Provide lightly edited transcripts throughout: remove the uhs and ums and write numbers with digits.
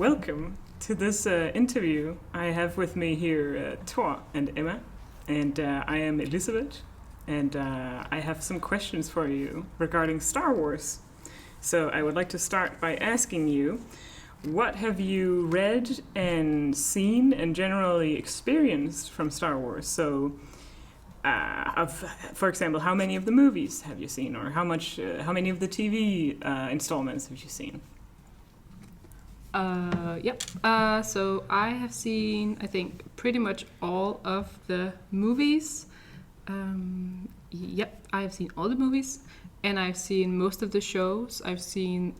Welcome to this interview. I have with me here Thor and Emma, and I am Elizabeth, and I have some questions for you regarding Star Wars. So I would like to start by asking you, what have you read and seen and generally experienced from Star Wars? So, for example, how many of the movies have you seen, or how many of the TV installments have you seen? So I have seen, I think, pretty much all of the movies. I have seen all the movies, and I've seen most of the shows. I've seen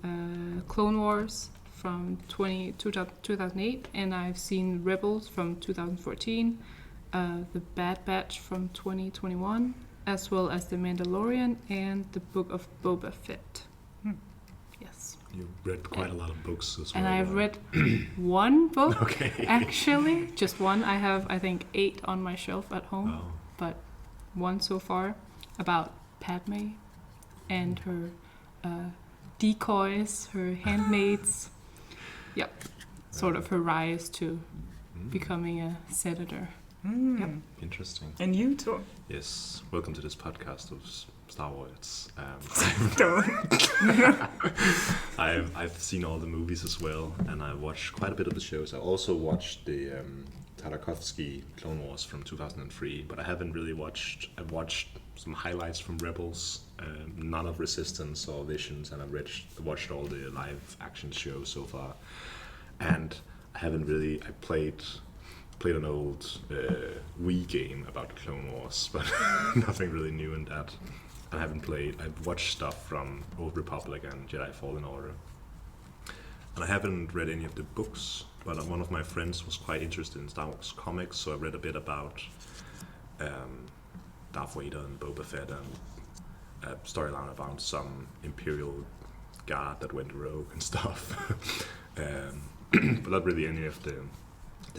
Clone Wars from 2008, and I've seen Rebels from 2014, The Bad Batch from 2021, as well as The Mandalorian and The Book of Boba Fett. Yes. You read quite a lot of books as well. And I've read one book, Okay. actually. Just one. I have, I think, 8 on my shelf at home. Oh. But one so far about Padme and her decoys, her handmaids. Yep. Sort of her rise to becoming a senator. Yep. Interesting. And you too. Yes. Welcome to this podcast of Star Wars. I've seen all the movies as well, and I watched quite a bit of the shows. I also watched the Tartakovsky Clone Wars from 2003, but I haven't really watched. I've watched some highlights from Rebels, none of Resistance or Visions, and I've watched all the live action shows so far. And I haven't really. I played an old Wii game about Clone Wars, but nothing really new in that. I haven't played. I've watched stuff from Old Republic and Jedi Fallen Order, and I haven't read any of the books. But one of my friends was quite interested in Star Wars comics, so I read a bit about Darth Vader and Boba Fett, and a storyline about some Imperial guard that went rogue and stuff. But not really any of the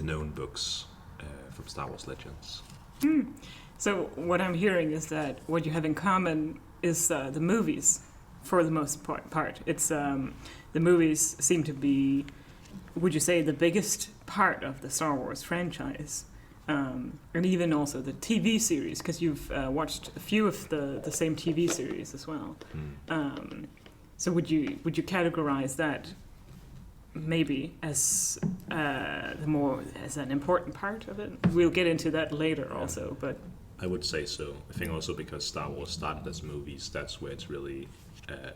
known books from Star Wars Legends. So what I'm hearing is that what you have in common is the movies, for the most part. It's the movies seem to be, would you say, the biggest part of the Star Wars franchise, and even also the TV series, because you've watched a few of the same TV series as well. So would you categorize that maybe as as an important part of it? We'll get into that later also, but I would say so. I think also because Star Wars started as movies, that's where it's really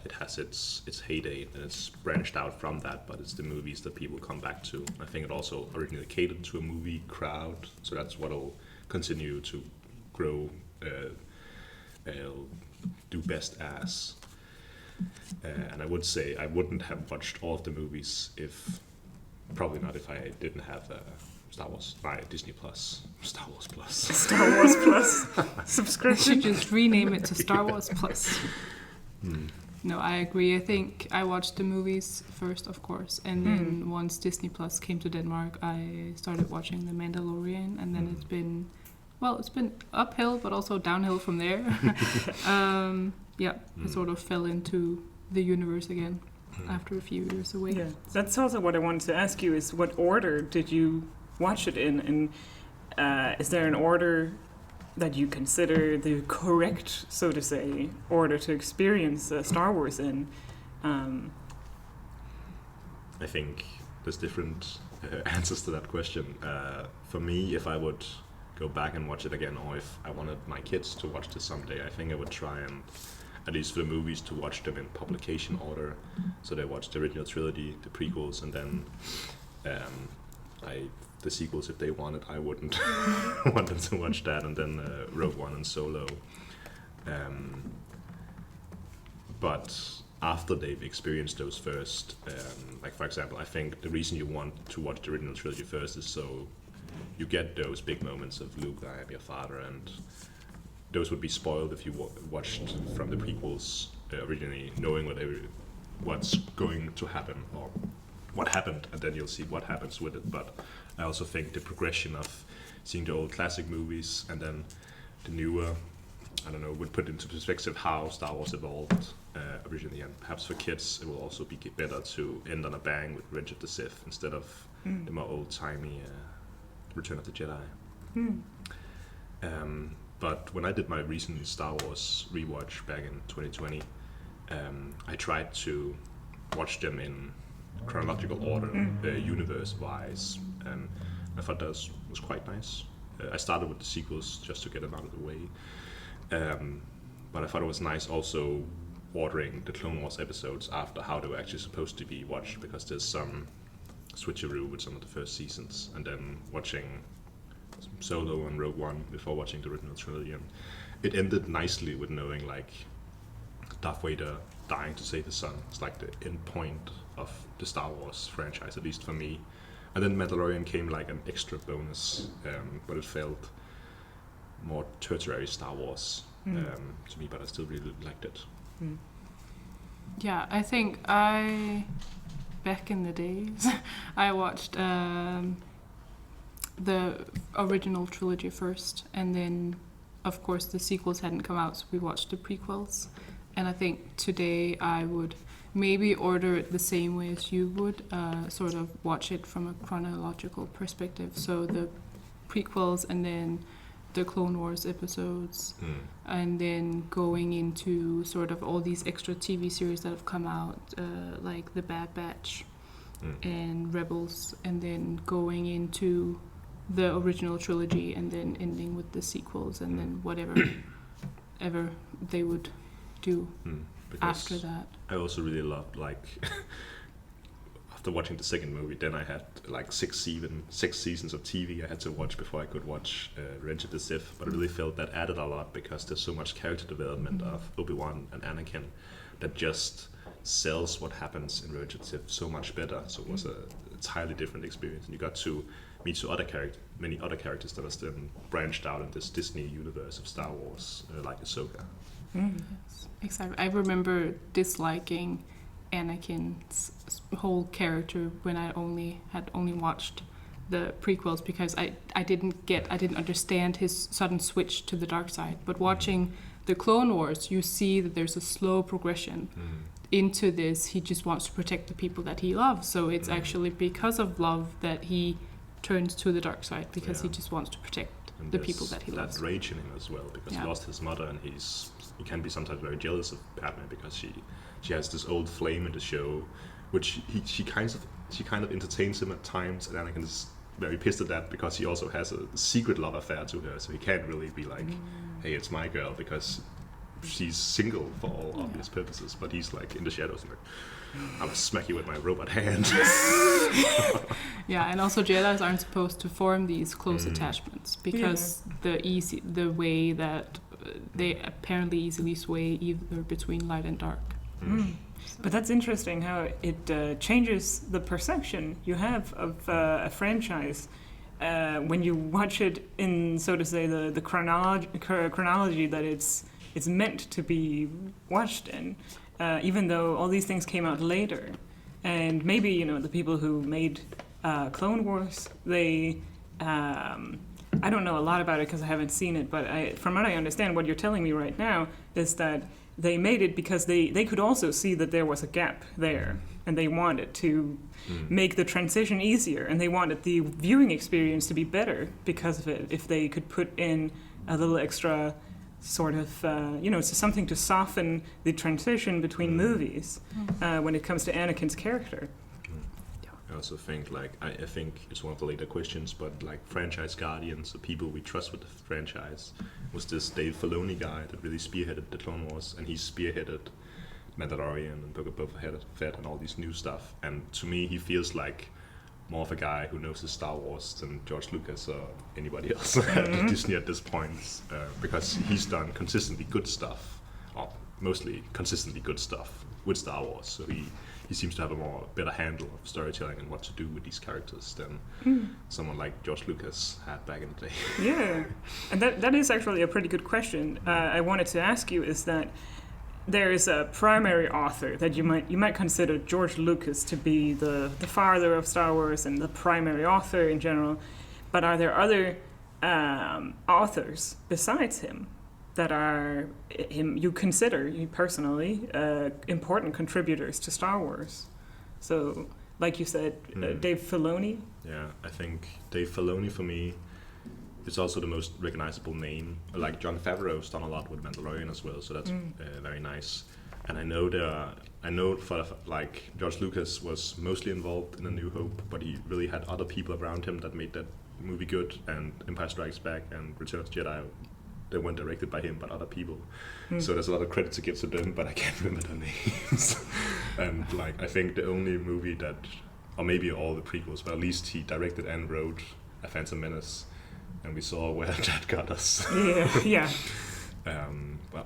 it has its heyday, and it's branched out from that, but it's the movies that people come back to. I think it also originally catered to a movie crowd, so that's what'll continue to grow, do best as. And I would say I wouldn't have watched all of the movies if I didn't have Star Wars by Disney Plus. Star Wars Plus I subscription. should just rename it to Star Wars Plus. No, I agree. I think I watched the movies first, of course, and then once Disney Plus came to Denmark, I started watching The Mandalorian, and then it's been uphill, but also downhill from there. I sort of fell into the universe again after a few years away. Yeah, that's also what I wanted to ask you, is what order did you watch it in, and is there an order that you consider the correct, so to say, order to experience Star Wars in? I think there's different answers to that question. For me, if I would go back and watch it again, or if I wanted my kids to watch this someday, I think I would try and, at least for the movies, to watch them in publication order. So they watched the original trilogy, the prequels, and then the sequels if they wanted. I wouldn't want them to watch that, and then Rogue One and Solo. But after they've experienced those first, like for example, I think the reason you want to watch the original trilogy first is so you get those big moments of Luke, I am your father, and those would be spoiled if you watched from the prequels originally, knowing what's going to happen or what happened, and then you'll see what happens with it. But I also think the progression of seeing the old classic movies and then the newer I don't know, would put into perspective how Star Wars evolved originally, and perhaps for kids it will also be better to end on a bang with Revenge of the Sith instead of the more old-timey Return of the Jedi. But when I did my recent Star Wars rewatch back in 2020, I tried to watch them in chronological order, universe-wise, and I thought that was quite nice. I started with the sequels just to get them out of the way, but I thought it was nice also ordering the Clone Wars episodes after how they were actually supposed to be watched, because there's some switcheroo with some of the first seasons, and then watching Solo and Rogue One before watching the original trilogy, and it ended nicely with knowing like Darth Vader dying to save his son. It's like the end point of the Star Wars franchise, at least for me. And then Mandalorian came like an extra bonus, but it felt more tertiary Star Wars to me, but I still really liked it. Yeah, I think back in the days, I watched the original trilogy first, and then of course the sequels hadn't come out, so we watched the prequels. And I think today I would maybe order it the same way as you would, sort of watch it from a chronological perspective. So the prequels and then the Clone Wars episodes, and then going into sort of all these extra TV series that have come out, like The Bad Batch and Rebels, and then going into the original trilogy, and then ending with the sequels, and then whatever ever they would do after that. I also really loved, like, after watching the second movie, then I had like six seasons of TV I had to watch before I could watch Revenge of the Sith, but I really felt that added a lot, because there's so much character development of Obi-Wan and Anakin that just sells what happens in Revenge of the Sith so much better. So it was a entirely different experience, and you got to meet many other characters that are still branched out in this Disney universe of Star Wars, like Ahsoka. Yes, exactly. I remember disliking Anakin's whole character when I had only watched the prequels, because I didn't understand his sudden switch to the dark side. But watching the Clone Wars, you see that there's a slow progression into this. He just wants to protect the people that he loves. So it's actually because of love that he turns to the dark side, because he just wants to protect the people that he loves. That rage in him as well, because he lost his mother, and he can be sometimes very jealous of Padme, because she has this old flame in the show, which she kind of entertains him at times, and Anakin is very pissed at that, because he also has a secret love affair to her, so he can't really be like, hey, it's my girl, because she's single for all obvious purposes, but he's like in the shadows and like, I'm gonna smack you with my robot hand. Yeah, and also Jedis aren't supposed to form these close attachments, because the way that they apparently easily sway either between light and dark. But that's interesting how it changes the perception you have of a franchise when you watch it in, so to say, the chronology that it's meant to be watched in, even though all these things came out later. And maybe, the people who made Clone Wars, they... I don't know a lot about it because I haven't seen it, but from what I understand, what you're telling me right now is that they made it because they could also see that there was a gap there, and they wanted to make the transition easier, and they wanted the viewing experience to be better because of it, if they could put in a little extra sort of, something to soften the transition between movies when it comes to Anakin's character. I also think, I think it's one of the later questions, but like franchise guardians, the people we trust with the franchise, was this Dave Filoni guy that really spearheaded the Clone Wars, and he spearheaded Mandalorian and Book of Boba Fett and all these new stuff. And to me, he feels like more of a guy who knows his Star Wars than George Lucas or anybody else at Disney at this point, because he's done consistently good stuff, or mostly consistently good stuff with Star Wars. So he seems to have a better handle of storytelling and what to do with these characters than someone like George Lucas had back in the day. Yeah, and that is actually a pretty good question. I wanted to ask you is that there is a primary author that you might consider George Lucas to be the father of Star Wars and the primary author in general, but are there other authors besides him that are you consider you personally important contributors to Star Wars. So, like you said, Dave Filoni. Yeah, I think Dave Filoni for me is also the most recognizable name. Like Jon Favreau's done a lot with Mandalorian as well, so that's very nice. And I know for like George Lucas was mostly involved in A New Hope, but he really had other people around him that made that movie good. And Empire Strikes Back and Return of the Jedi, they weren't directed by him but other people. So there's a lot of credit to give to them, but I can't remember their names. And like I think the only movie that, or maybe all the prequels, but at least he directed and wrote A Phantom Menace, and we saw where that got us. Yeah.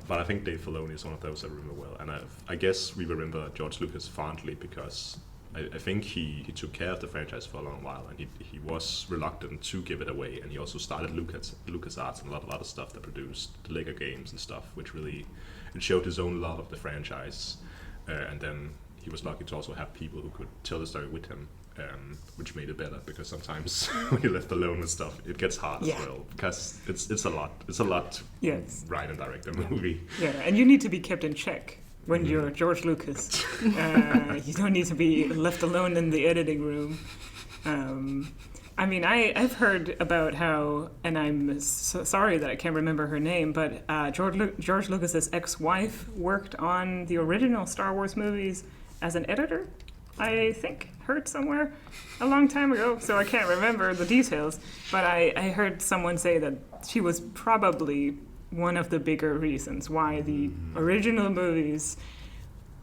But I think Dave Filoni is one of those I remember well, and I guess we remember George Lucas fondly because I think he took care of the franchise for a long while, and he was reluctant to give it away, and he also started LucasArts and a lot of other stuff that produced the Lego games and stuff, which really it showed his own love of the franchise, and then he was lucky to also have people who could tell the story with him. Which made it better, because sometimes when you're left alone with stuff, it gets hard as well, because it's a lot to write and direct a movie. Yeah, and you need to be kept in check when you're George Lucas. You don't need to be left alone in the editing room. I mean, I've heard about how, and I'm so sorry that I can't remember her name, but George Lucas's ex-wife worked on the original Star Wars movies as an editor, I think, heard somewhere a long time ago, so I can't remember the details, but I heard someone say that she was probably one of the bigger reasons why the original movies,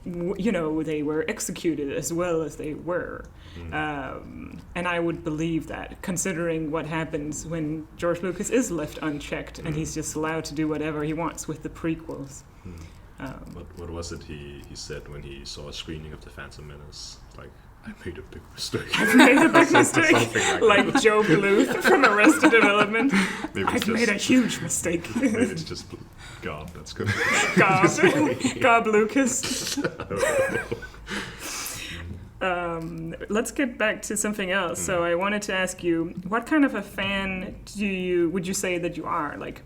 they were executed as well as they were. And I would believe that, considering what happens when George Lucas is left unchecked and he's just allowed to do whatever he wants with the prequels. What was it he said when he saw a screening of The Phantom Menace? Like, I made a big mistake. I've made a big mistake. Like Joe Bluth from Arrested Development. I've made a huge mistake. Maybe it's just Gob, that's good. Gob Lucas. Let's get back to something else. So I wanted to ask you, what kind of a fan would you say that you are? Like,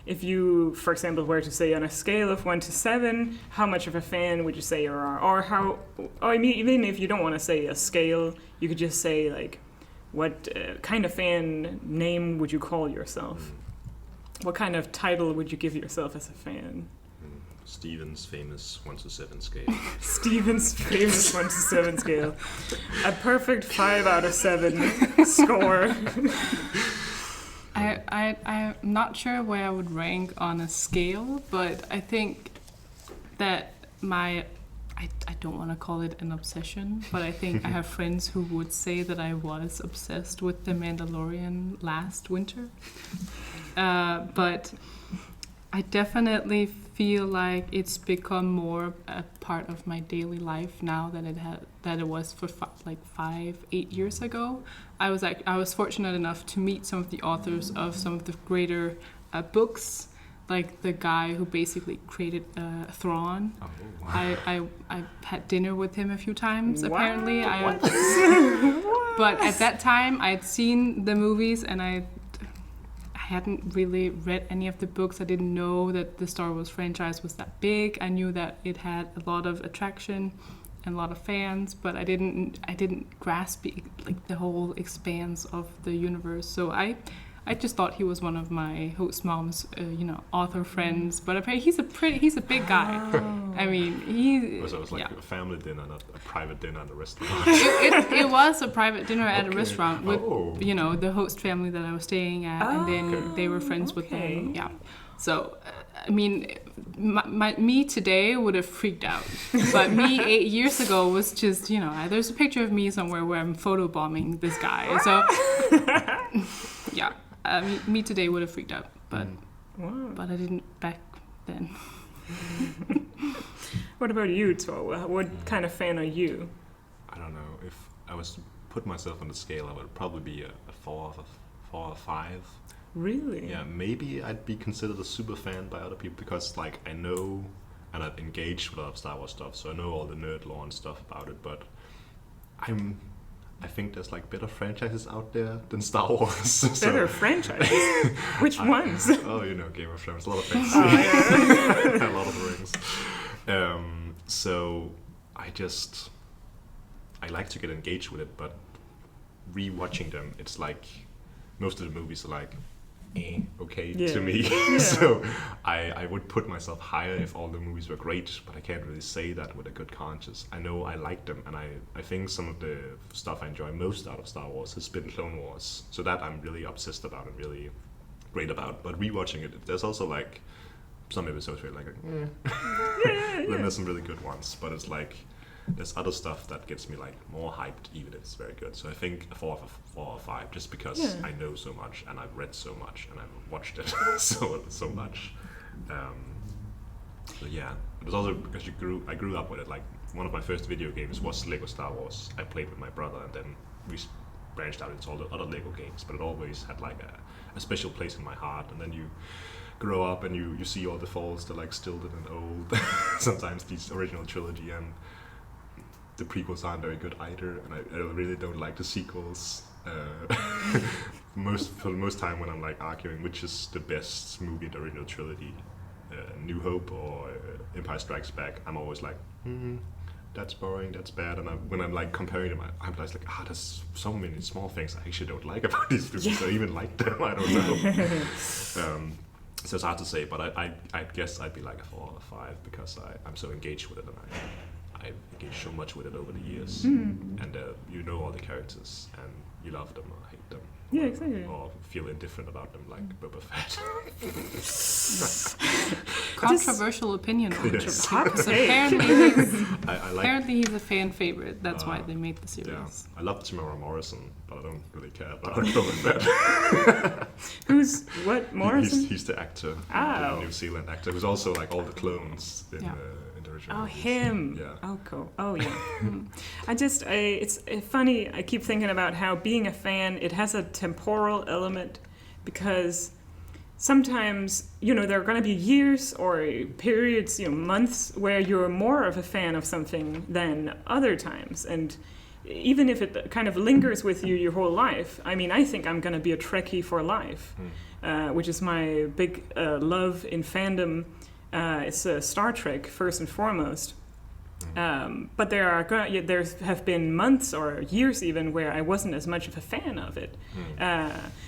if you, for example, were to say on a scale of 1 to 7, how much of a fan would you say you are? Or I mean, even if you don't want to say a scale, you could just say, like, what kind of fan name would you call yourself? What kind of title would you give yourself as a fan? Steven's famous 1 to 7 scale. Steven's famous 1 to 7 scale. A perfect 5 out of 7 score. I'm not sure where I would rank on a scale, but I think that I don't want to call it an obsession, but I think I have friends who would say that I was obsessed with The Mandalorian last winter. But I definitely feel like it's become more a part of my daily life now than it was for 5-8 years ago. I was fortunate enough to meet some of the authors of some of the greater books, like the guy who basically created Thrawn. Oh, wow. I had dinner with him a few times. Wow. Apparently, but at that time I had seen the movies and I hadn't really read any of the books. I didn't know that the Star Wars franchise was that big. I knew that it had a lot of attraction and a lot of fans, but I didn't grasp the whole expanse of the universe. So I just thought he was one of my host mom's author friends, but apparently he's a big guy. Oh. I mean, So it was like a family dinner, not a private dinner at a restaurant. it was a private dinner at a restaurant with the host family that I was staying at, and then they were friends with them. Yeah. So I mean, me today would have freaked out, but me 8 years ago was just there's a picture of me somewhere where I'm photobombing this guy. So yeah. Me today would have freaked out, but I didn't back then. What about you, Toa? What kind of fan are you? I don't know. If I was to put myself on the scale, I would probably be a 4 or 5. Really? Yeah, maybe I'd be considered a super fan by other people because, like, I know and I've engaged with a lot of Star Wars stuff, so I know all the nerd lore and stuff about it. But I think there's like better franchises out there than Star Wars. Better franchises? Which ones? Oh, you know, Game of Thrones, a lot of things. Oh, yeah. A lot of rings. So I like to get engaged with it, but rewatching them, it's like most of the movies are like, okay to me. Yeah. So I would put myself higher if all the movies were great, but I can't really say that with a good conscience. I know I like them, and I think some of the stuff I enjoy most out of Star Wars has been Clone Wars. So that I'm really obsessed about and really great about. But rewatching it, there's also like some episodes where you're like, then there's some really good ones, but it's like there's other stuff that gets me like more hyped, even if it's very good. So I think a 4 or 5, just because I know so much and I've read so much and I've watched it so much. So yeah, it was also because I grew up with it. Like one of my first video games was Lego Star Wars. I played with my brother, and then we branched out into all the other Lego games. But it always had like a special place in my heart. And then you grow up and you see all the faults that like stilted and old. Sometimes these original trilogy, and the prequels aren't very good either, and I really don't like the sequels. For the most time when I'm like arguing which is the best movie in the original trilogy, New Hope or Empire Strikes Back, I'm always like, that's boring, that's bad. And when I'm like comparing them, I'm just like, there's so many small things I actually don't like about these movies. I even like them, I don't know. So it's hard to say, but I guess I'd be like a 4 or 5 because I'm so engaged with it, and I've engaged so much with it over the years, and you know all the characters, and you love them or hate them. Yeah, exactly. Or feel indifferent about them, like Boba Fett. Controversial opinion. Yes. Apparently he's a fan favorite. That's why they made the series. Yeah. I love Tamara Morrison, but I don't really care about Boba Fett. Who's what? Morrison? He's the actor, the New Zealand actor, who's also like all the clones in the original. Oh, movies. him. Yeah. Oh, cool. Oh, yeah. It's funny. I keep thinking about how being a fan, it has a temporal element, because sometimes, there are going to be years or periods, months where you're more of a fan of something than other times. And even if it kind of lingers with you your whole life, I think I'm going to be a Trekkie for life, which is my big love in fandom. It's Star Trek first and foremost, but there have been months or years even where I wasn't as much of a fan of it.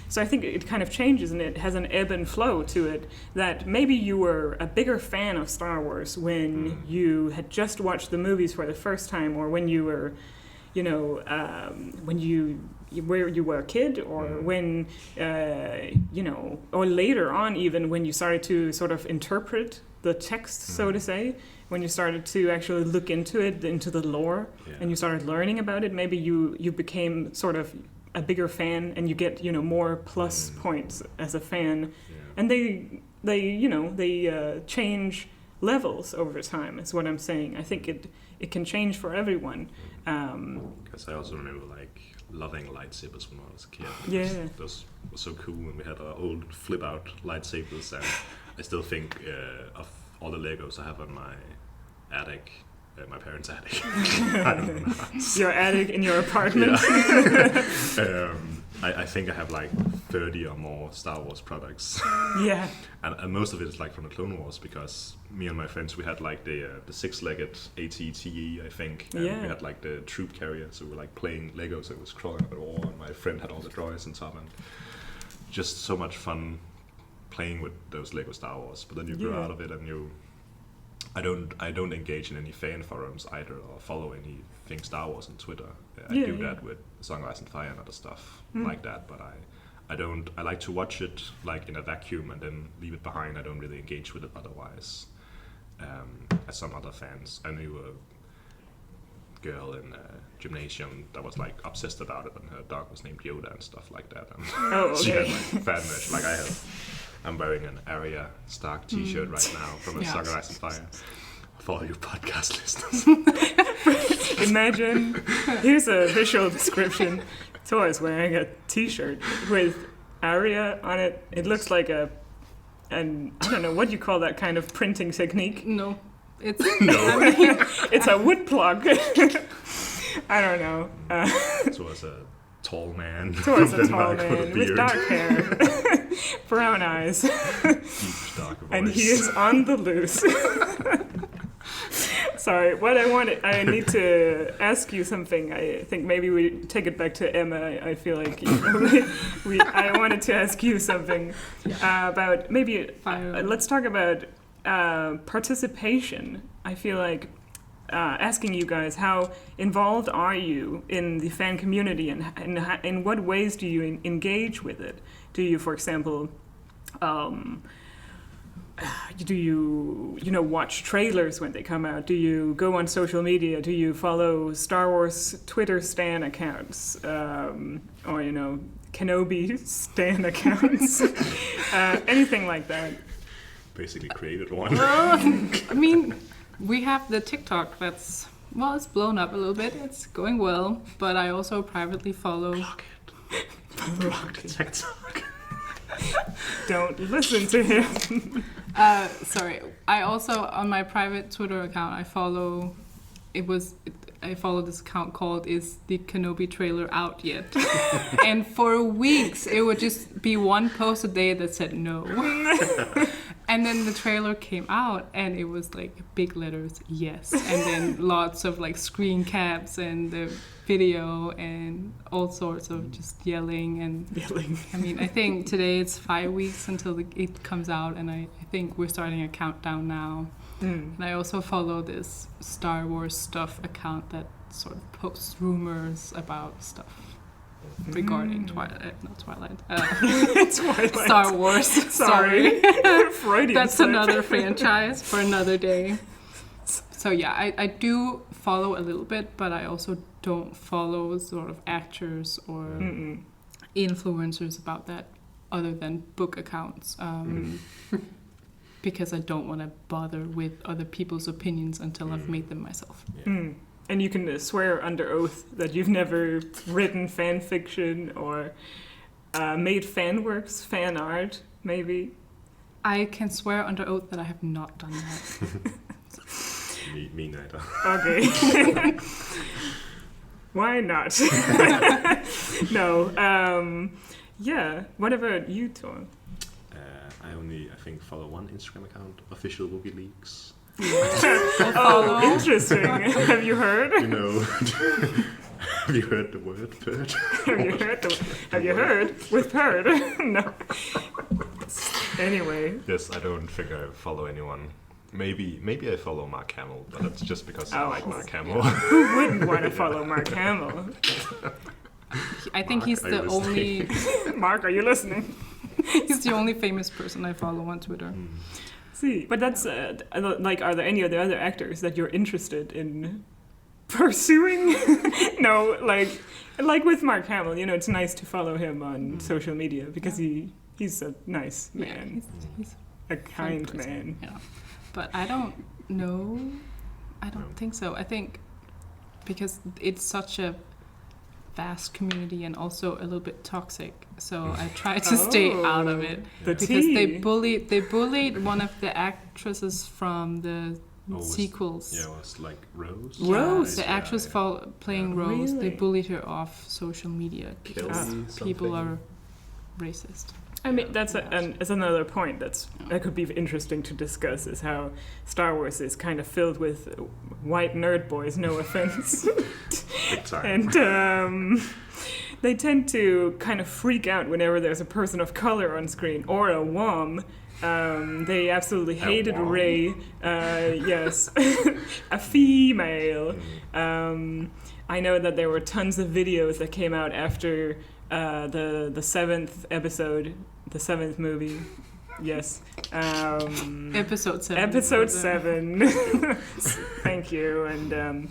So I think it kind of changes, and it has an ebb and flow to it, that maybe you were a bigger fan of Star Wars when you had just watched the movies for the first time, or when you were, when you were a kid, or when, or later on even, when you started to sort of interpret the text, so to say, when you started to actually look into it, into the lore, and you started learning about it, maybe you became sort of a bigger fan, and you get more plus points as a fan, and they change levels over time. Is what I'm saying. I think it can change for everyone. Because I also remember like loving lightsabers when I was a kid. Yeah, those were so cool when we had our old flip out lightsabers, and I still think of all the Legos I have on my attic, my parents' attic. I don't know. Your attic in your apartment. Yeah. I think I have like 30 or more Star Wars products. Yeah. And most of it is like from the Clone Wars, because me and my friends, we had like the 6-legged AT-TE, I think. And we had like the troop carrier, so we were like playing Legos, so it was crawling up at all, and my friend had all the droids on top, and just so much fun playing with those Lego Star Wars. But then you grow out of it, and I don't engage in any fan forums either, or follow anything Star Wars on Twitter. I do that with Song of Ice and Fire and other stuff like that, but I like to watch it like in a vacuum and then leave it behind. I don't really engage with it otherwise. As some other fans, I knew a girl in a gymnasium that was like obsessed about it, and her dog was named Yoda and stuff like that. And she had like fan merch, like I have. I'm wearing an Arya Stark t-shirt right now from a Song of Ice and Fire. For all you podcast listeners. Imagine, here's a visual description. Thor is wearing a t-shirt with Arya on it. It looks like I don't know, what do you call that kind of printing technique? No. It's it's a wood plug. I don't know. Towards a tall man. Towards a from tall Denmark man with beard. dark hair, brown eyes, Deep, dark voice. and he is on the loose. Sorry, I need to ask you something. I think maybe we take it back to Emma. I feel like I wanted to ask you something about maybe. Let's talk about participation. I feel like asking you guys, how involved are you in the fan community, and in what ways do you engage with it? Do you, for example, do you watch trailers when they come out? Do you go on social media? Do you follow Star Wars Twitter stan accounts, or Kenobi stan accounts? Anything like that? Basically created one. I mean, we have the TikTok that's, well, it's blown up a little bit. It's going well, but I also privately follow. Block it. TikTok. Don't listen to him. Sorry. I also, on my private Twitter account, I follow this account called "Is the Kenobi trailer out yet?" And for weeks it would just be one post a day that said no. And then the trailer came out and it was like big letters yes, and then lots of like screen caps and the video and all sorts of just yelling. I mean, I think today it's 5 weeks until it comes out, and I think we're starting a countdown now. And I also follow this Star Wars stuff account that sort of posts rumors about stuff regarding Twilight. Star Wars. Sorry. Freudian That's slip. another franchise for another day. So yeah, I do follow a little bit, but I also don't follow sort of actors or influencers about that other than book accounts. Because I don't want to bother with other people's opinions until I've made them myself. Yeah. And you can swear under oath that you've never written fan fiction or made fan works, fan art, maybe. I can swear under oath that I have not done that. Me neither. Okay. Why not? No. Yeah. What about you, Tor? I think, follow one Instagram account, Official Wookiee Leaks. Oh, interesting. Have you heard? Have you heard the word purge? Have you heard with purd? No. Anyway. Yes, I don't think I follow anyone. Maybe I follow Mark Hamill, but that's just because I like Mark Hamill. Who wouldn't want to follow Mark Hamill? I think he's the only... Mark, are you listening? He's the only famous person I follow on Twitter. See, but that's like, are there any of the other actors that you're interested in pursuing? No, like with Mark Hamill, it's nice to follow him on social media because he's a nice man, he's a kind man. Yeah, but I don't know. I don't think so. I think because it's such a vast community and also a little bit toxic, so I try to stay out of it because they bullied one of the actresses from the sequels. Yeah, it was like Rose. Rose, the actress playing Rose. Really? They bullied her off social media because people are racist. I mean, that's another point that could be interesting to discuss, is how Star Wars is kind of filled with white nerd boys, no offense. Big time. And they tend to kind of freak out whenever there's a person of color on screen, or a WOM. They absolutely hated Rey. Yes, a female. I know that there were tons of videos that came out after the seventh episode, the seventh movie. Yes. Episode 7. Episode 7. Thank you. And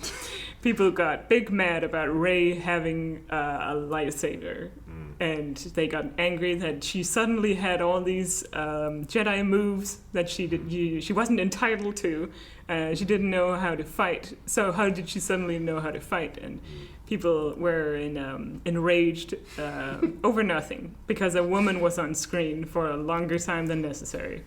people got big mad about Rey having a lightsaber. And they got angry that she suddenly had all these Jedi moves that she wasn't entitled to. She didn't know how to fight. So how did she suddenly know how to fight? And people were enraged over nothing because a woman was on screen for a longer time than necessary.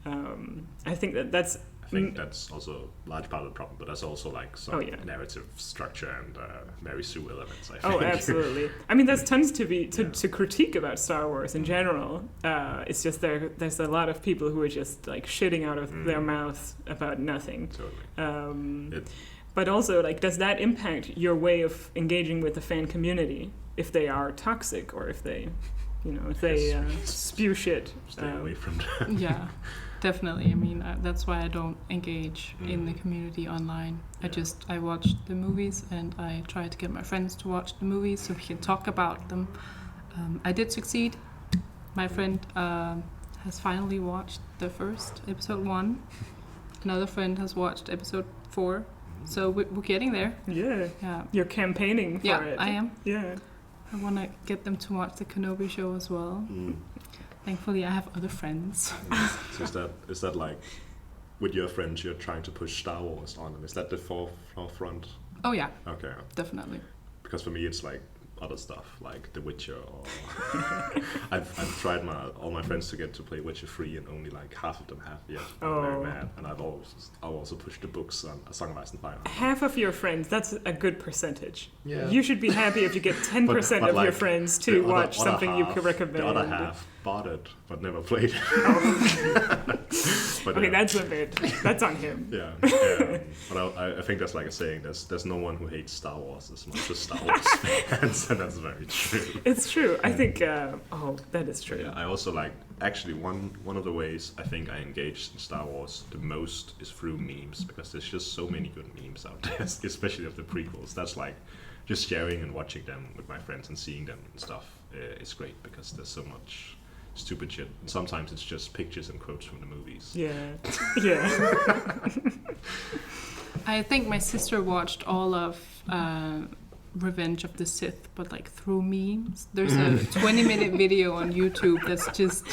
I think that's I think that's also a large part of the problem, but there's also like some narrative structure and Mary Sue elements, I think. Oh, absolutely. I mean, there's tons to critique about Star Wars in general. It's just there's a lot of people who are just like shitting out of their mouth about nothing. Totally. But also, like, does that impact your way of engaging with the fan community if they are toxic or if they, spew shit? Stay away from that. Yeah. Definitely. I mean, that's why I don't engage in the community online. I watch the movies and I try to get my friends to watch the movies so we can talk about them. I did succeed. My friend has finally watched the first episode 1. Another friend has watched episode 4. So we're getting there. Yeah. You're campaigning for it. I am. Yeah. I want to get them to watch the Kenobi show as well. Thankfully, I have other friends. So is that like, with your friends, you're trying to push Star Wars on them? Is that the forefront? Oh yeah. Okay. Definitely. Because for me, it's like other stuff, like The Witcher. Or I've tried all my friends to get to play Witcher 3, and only like half of them have yet. I'm very mad. And I'll also push the books on A Song of Ice and Fire. Half of your friends, that's a good percentage. Yeah. You should be happy if you get 10% but of like, your friends to watch something you could recommend. The other half bought it, but never played it. But, okay, that's a bit. That's on him. Yeah. But I think that's like a saying. There's no one who hates Star Wars as much as Star Wars fans, and that's very true. It's true. I think. That is true. Yeah, I also like. Actually, one of the ways I think I engage in Star Wars the most is through memes, because there's just so many good memes out there, especially of the prequels. That's like just sharing and watching them with my friends and seeing them and stuff is great, because there's so much stupid shit. And sometimes it's just pictures and quotes from the movies. Yeah. I think my sister watched all of Revenge of the Sith, but like through memes. There's a 20-minute video on YouTube that's just,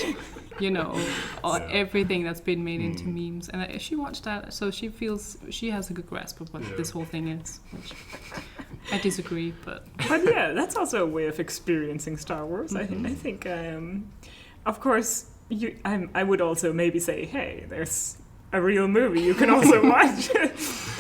everything that's been made into memes. And she watched that, so she feels she has a good grasp of what this whole thing is. Which I disagree, but yeah, that's also a way of experiencing Star Wars. I think, of course, I would also maybe say, hey, there's a real movie you can also watch.